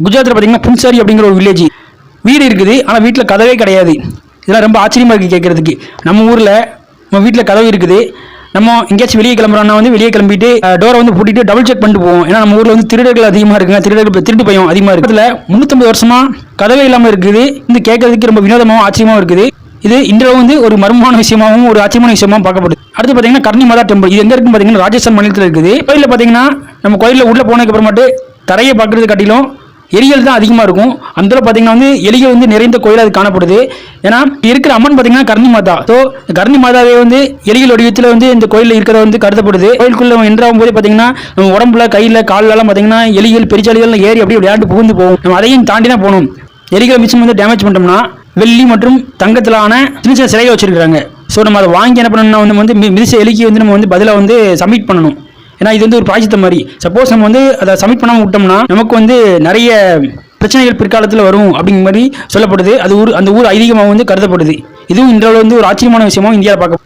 குஜராத்தில் பார்த்தீங்கன்னா புன்சாரி அப்படிங்கிற ஒரு வில்லேஜ் வீடு இருக்குது. ஆனால் வீட்டில் கதவே கிடையாது. இதெல்லாம் ரொம்ப ஆச்சரியமாக இருக்குது கேட்குறதுக்கு. நம்ம ஊரில் நம்ம வீட்டில் கதவு இருக்குது. நம்ம எங்கேயாச்சும் வெளியே கிளம்புறோம்னா வந்து வெளியே கிளம்பிட்டு டோரை வந்து பூட்டிட்டு டபுள் செக் பண்ணிட்டு போவோம். ஏன்னா நம்ம ஊரில் வந்து திருடர்கள் அதிகமாக இருக்குங்க. திருட்டு பயம் அதிகமாக இருக்குது. இதில் 350 வருஷமாக கதவே இல்லாமல் இருக்குது. இந்த கேட்கறதுக்கு ரொம்ப வினோதமாகவும் ஆச்சரியமாகவும் இருக்குது. இது இன்றைய வந்து ஒரு மர்மமான விஷயமாகவும் ஒரு ஆச்சரியமான விஷயமாகவும் பார்க்கப்படுது. அடுத்து பார்த்தீங்கன்னா கர்ணி மாதா டெம்பிள். இது எங்கே இருக்குன்னு பார்த்தீங்கன்னா ராஜஸ்தான் மாநிலத்தில் இருக்குது. கோயிலில் பார்த்தீங்கன்னா நம்ம கோயிலில் உள்ளே போனதுக்கு அப்புறமாட்டு தரையை பார்க்கறது காட்டிலும் எலிகள் தான் அதிகமாக இருக்கும். அந்த பார்த்தீங்கன்னா வந்து எலிகள் வந்து நிறைந்த கோயில் அது காணப்படுது. ஏன்னா இருக்கிற அம்மன் பார்த்தீங்கன்னா கர்ணி மாதா. ஸோ கர்ணி மாதாவே வந்து எலிகள் வடிவத்தில் வந்து இந்த கோயிலில் இருக்கிறத வந்து கருதப்படுது. கோயிலுக்குள்ள என்ட்ராகும் போது பார்த்தீங்கன்னா நம்ம உடம்புல கையில் காலெல்லாம் பார்த்தீங்கன்னா எலிகள் பெருச்சாலிகள் ஏறி அப்படியே விளையாண்டு புகுந்து போகும். நம்ம அதையும் தாண்டி தான் போகணும். எலிகளை மிச்சம் வந்து டேமேஜ் பண்ணிட்டோம்னா வெள்ளி மற்றும் தங்கத்திலான சின்ன சின்ன சிலையை வச்சிருக்காங்க. ஸோ நம்ம அதை வாங்கி என்ன பண்ணணும்னா வந்து மிதிச்ச எலிக்கு வந்து நம்ம வந்து பதிலாக வந்து சப்மிட் பண்ணணும். ஏன்னா இது வந்து ஒரு பிராய்ச்சித்த மாதிரி. சப்போஸ் நம்ம வந்து அதை சப்மிட் பண்ணாமல் விட்டோம்னா நமக்கு வந்து நிறைய பிரச்சனைகள் பிற்காலத்தில் வரும் அப்படிங்கிற மாதிரி சொல்லப்படுது. அந்த ஊர் ஐதீகமாக வந்து கருதப்படுது. இதுவும் இன்றைய வந்து ஒரு ஆச்சரியமான விஷயமும் இந்தியாவில் பார்க்க.